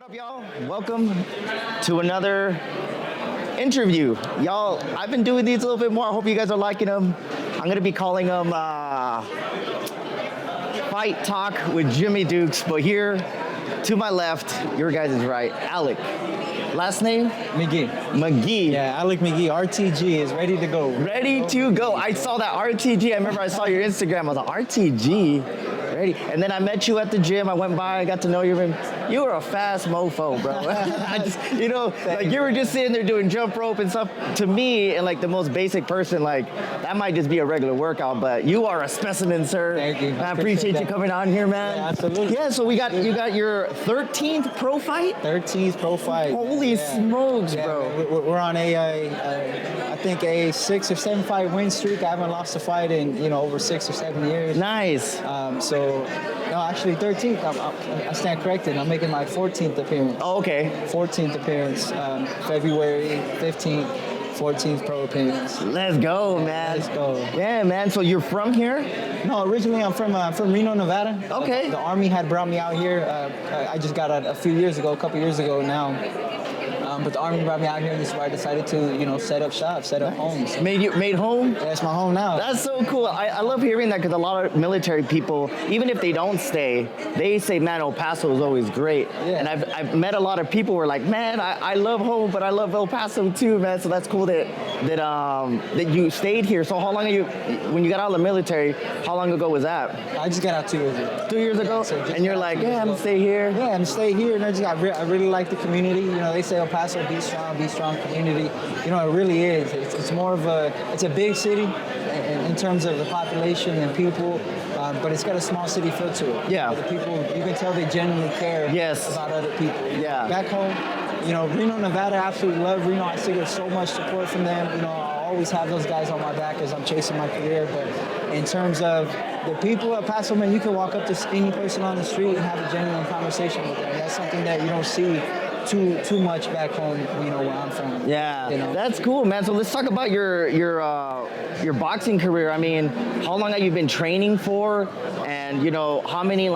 What up, y'all? Welcome to another interview. Y'all, I've been doing these a little bit more. I hope you guys are liking them. I'm going to be calling them Fight Talk with Jimmy Dukes. But here, to my left, your guys is right, Alec. Last name? McGee. Yeah, Alec McGee, RTG is ready to go. Ready to go. I saw that RTG. I remember I saw your Instagram. I was like, RTG? Ready. And then I met you at the gym. I went by, I got to know you. You were a fast mofo, bro. Like you were just sitting there doing jump rope and stuff. To me, and like the most basic person, like that might just be a regular workout, but you are a specimen, sir. Thank you. I appreciate you coming on here, man. Yeah, absolutely. Yeah, so you got your 13th pro fight? 13th pro fight. Holy smokes, bro. Man, we're on I think a 6 or 7 fight win streak. I haven't lost a fight in over 6 or 7 years. Nice. No, actually 13th. I stand corrected. I'm making my 14th appearance. Oh, okay. 14th appearance, February 15th, 14th pro appearance. Let's go, man. Let's go. Yeah, man. So you're from here? No, originally I'm from Reno, Nevada. Okay. The Army had brought me out here. I just got out a couple years ago now. But the Army brought me out here, and this is where I decided to, set up shop, set up homes. Made home? Yeah, it's my home now. That's so cool. I love hearing that because a lot of military people, even if they don't stay, they say, man, El Paso is always great. Yeah. And I've met a lot of people who are like, man, I love home, but I love El Paso too, man. So that's cool that you stayed here. So how long when you got out of the military, how long ago was that? I just got out 2 years ago. 2 years ago? So and you're like, yeah, I'm gonna stay here. Yeah, I'm gonna stay here. And I really like the community. They say El Paso, be strong community. It really is. It's more of it's a big city in terms of the population and people, but it's got a small city feel to it. Yeah. The people, you can tell they genuinely care about other people. Yeah. Back home, Reno, Nevada, I absolutely love Reno. I see there's so much support from them. I always have those guys on my back as I'm chasing my career, but in terms of the people at Paso, man, you can walk up to any person on the street and have a genuine conversation with them. That's something that you don't see too much back home, where I'm from. Yeah, that's cool, man. So let's talk about your boxing career. I mean, how long have you been training for? And how many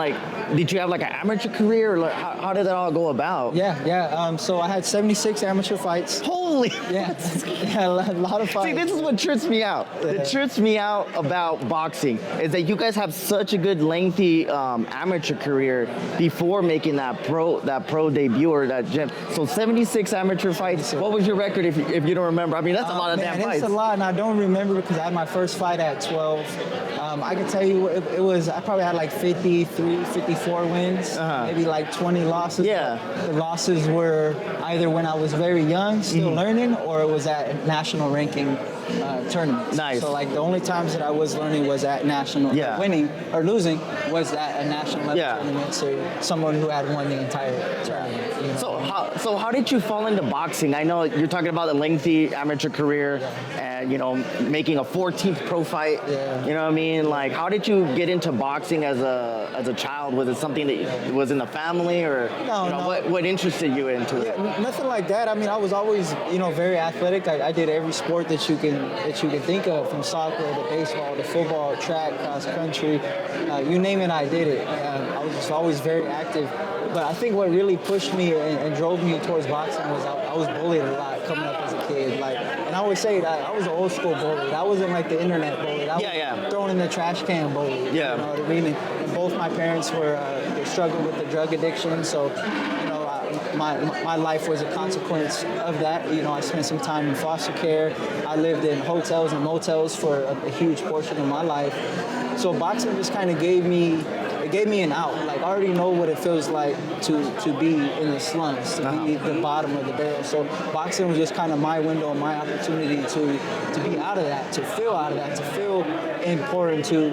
did you have an amateur career? Or how did that all go about? Yeah. So I had 76 amateur fights. Holy! Yeah, a lot of fights. See, this is what trips me out. Yeah. It trips me out about boxing is that you guys have such a good lengthy amateur career before making that pro debut or that gym. So 76 amateur fights. What was your record if you don't remember? I mean, that's a lot of damn fights. It's a lot, and I don't remember because I had my first fight at 12. I can tell you it was, I probably had 53, 54 wins, maybe 20 losses. Yeah. The losses were either when I was very young, still learning, or it was at national ranking tournaments. Nice. So the only times that I was learning was at national. Yeah. Winning or losing was at a national level Yeah. tournament. So someone who had won the entire tournament. So how did you fall into boxing? I know you're talking about a lengthy amateur career and making a 14th pro fight. Yeah. You know what I mean? How did you get into boxing as a child? Was it something that was in the family, or No. what interested you into it? Yeah, nothing like that. I mean, I was always, very athletic. I did every sport that you can think of, from soccer to baseball to football, track, cross country, you name it, I did it. I was just always very active. But I think what really pushed me and drove me towards boxing was I was bullied a lot coming up as a kid. And I always say that I was an old school bully. I wasn't the internet bully. I was thrown in the trash can bully. Yeah. You know what I mean? And both my parents were struggling with the drug addiction, so my life was a consequence of that. I spent some time in foster care. I lived in hotels and motels for a huge portion of my life. So boxing just kind of gave me an out. I already know what it feels like to be in the slums, to be the bottom of the barrel. So boxing was just kind of my window and my opportunity to be out of that, to feel out of that, to feel important, to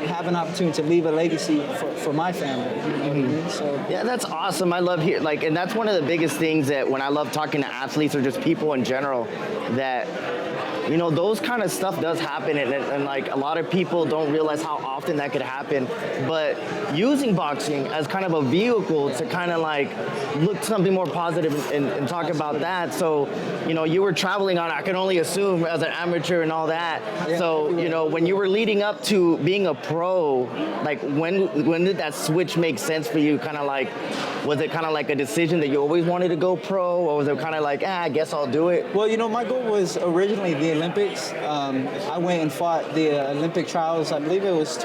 have an opportunity to leave a legacy for my family. You know what I mean? So yeah, that's awesome. I love and that's one of the biggest things that when I love talking to athletes or just people in general, that those kind of stuff does happen, and a lot of people don't realize how often that could happen. But using boxing as kind of a vehicle to kind of look something more positive and talk about that. So, you were traveling on, I can only assume, as an amateur and all that. Yeah, so, when you were leading up to being a pro, like when did that switch make sense for you? Kind of like, was it kind of like a decision that you always wanted to go pro, or was it kind of like, I guess I'll do it? Well, my goal was originally the Olympics. I went and fought the Olympic trials. I believe it was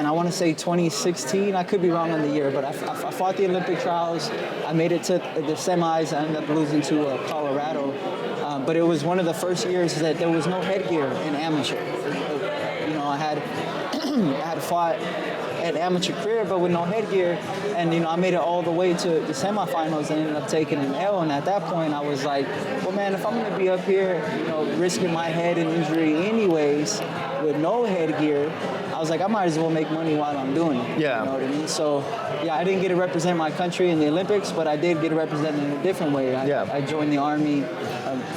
I want to say 2016. I could be wrong on the year, but I fought the Olympic trials. I made it to the semis. I ended up losing to Colorado. But it was one of the first years that there was no headgear in amateur. I had fought an amateur career, but with no headgear, and I made it all the way to the semifinals and ended up taking an L. And at that point, I was like, well, man, if I'm going to be up here, risking my head and injury anyways with no headgear, I was like, I might as well make money while I'm doing it. Yeah. You know what I mean? So, I didn't get to represent my country in the Olympics, but I did get to represent it in a different way. I joined the Army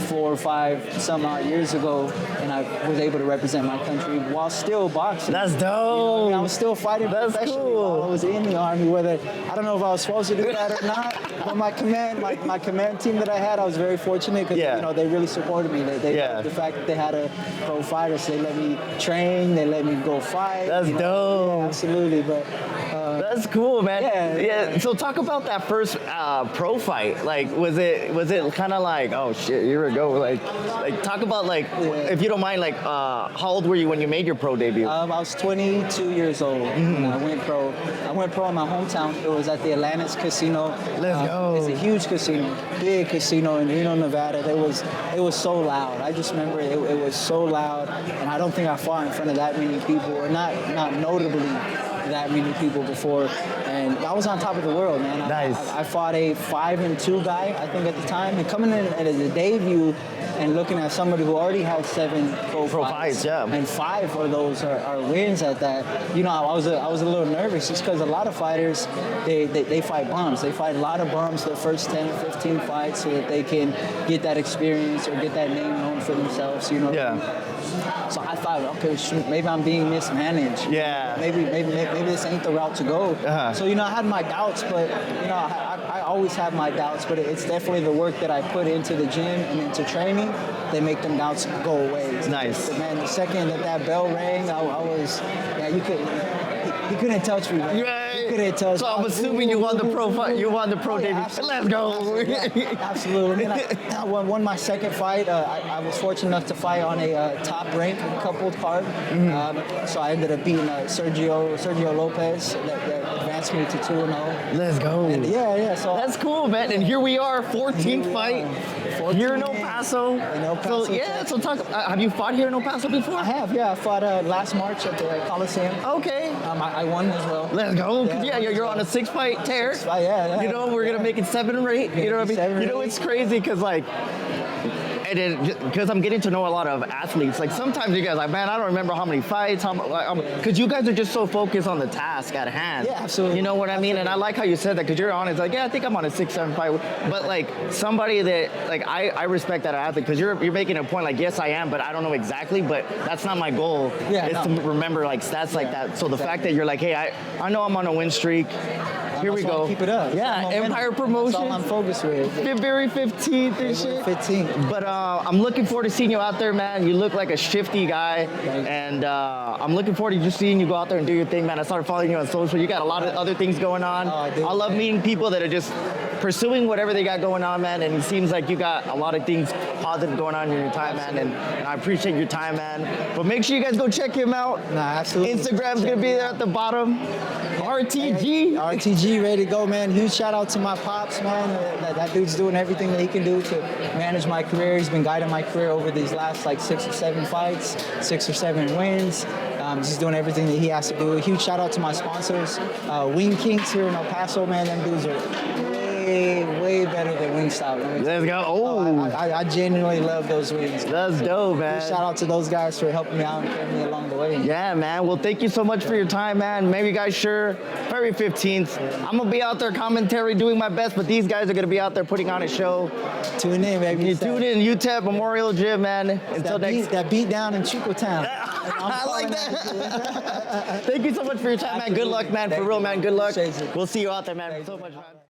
4 or 5 some odd years ago, and I was able to represent my country while still boxing. That's dope. I was still fighting professionally while I was in the Army. I don't know if I was supposed to do that or not, but my command team that I had, I was very fortunate because they really supported me. They the fact that they had a pro fighter, so they let me train, they let me go fight. That's dope. Yeah, absolutely, but. That's cool, man. Yeah. So talk about that first pro fight. Like, was it kind of like, oh shit, here we go. Like talk about if you don't mind, how old were you when you made your pro debut? I was 22 years old when I went pro. I went pro in my hometown. It was at the Atlantis Casino. Let's go. It's a huge casino, big casino in Reno, Nevada. It was so loud. I just remember it was so loud, and I don't think I fought in front of that many people, or not notably that many people before, and I was on top of the world, man. Nice. I fought a 5-2 guy, I think, at the time, and coming in as a debut and looking at somebody who already had 7 pro fights, and 5 of those are wins at that. I was a little nervous just because a lot of fighters they fight bums. They fight a lot of bums their first 10 or 15 fights so that they can get that experience or get that name known for themselves. Yeah. So I thought, okay, shoot, maybe I'm being mismanaged. Yeah. Maybe this ain't the route to go. Uh-huh. So I had my doubts, but I always have my doubts. But it's definitely the work that I put into the gym and into training. They make them doubts go away. Nice. But man, the second that bell rang, I was, he couldn't touch me, man. Right. He couldn't touch me. So I'm assuming you won the pro fight. You won the pro debut. Let's go. Absolutely. And then I won my second fight. I was fortunate enough to fight on a top rank coupled card. So I ended up beating Sergio Lopez that advanced me to 2-0. Let's go. And so that's cool, man. And here we are, 14th fight. Here in El Paso. So talk. Have you fought here in El Paso before? I have, I fought last March at the Coliseum. Okay. I won as well. Let's go. You're on a 6-fight tear. We're gonna make it 7 or 8. You know what I mean? It's crazy because because I'm getting to know a lot of athletes. Like sometimes you guys man, I don't remember how many fights, because you guys are just so focused on the task at hand. Yeah, absolutely. You know what I mean? And I like how you said that because you're honest. I think I'm on a 6-7 fight. But somebody that I respect that athlete because you're making a point yes I am, but I don't know exactly. But that's not my goal. To remember stats like that. So the fact that you're hey, I know I'm on a win streak. Here we go. Keep it up. Yeah, Empire Promotions. That's all I'm focused with. February 15th and shit. 15th. But I'm looking forward to seeing you out there, man. You look like a shifty guy, and I'm looking forward to just seeing you go out there and do your thing, man. I started following you on social. You got a lot of other things going on. I love meeting people that are just pursuing whatever they got going on, man. And it seems like you got a lot of things positive going on in your time, man. And I appreciate your time, man. But make sure you guys go check him out. Absolutely. Instagram's gonna be there at the bottom. RTG, ready to go, man. Huge shout out to my pops, man. That dude's doing everything that he can do to manage my career. He's been guiding my career over these last 6 or 7 fights, 6 or 7 wins. He's doing everything that he has to do. A huge shout out to my sponsors, Wing Kinks here in El Paso, man. Them dudes are way better than Wingstop. Let's go. I genuinely love those wings. That's dope, man. Shout out to those guys for helping me out and carrying me along the way. Yeah, man. Well, thank you so much for your time, man. Maybe you guys February 15th. I'm going to be out there commentary doing my best, but these guys are going to be out there putting on a show. Tune in, baby. Tune in, UTEP Memorial Gym, man. Until that beat down in Chuco town. I like that. Thank you so much for your time, man. Good luck, man. For real, man. Good luck. We'll see you out there, man. So much, man.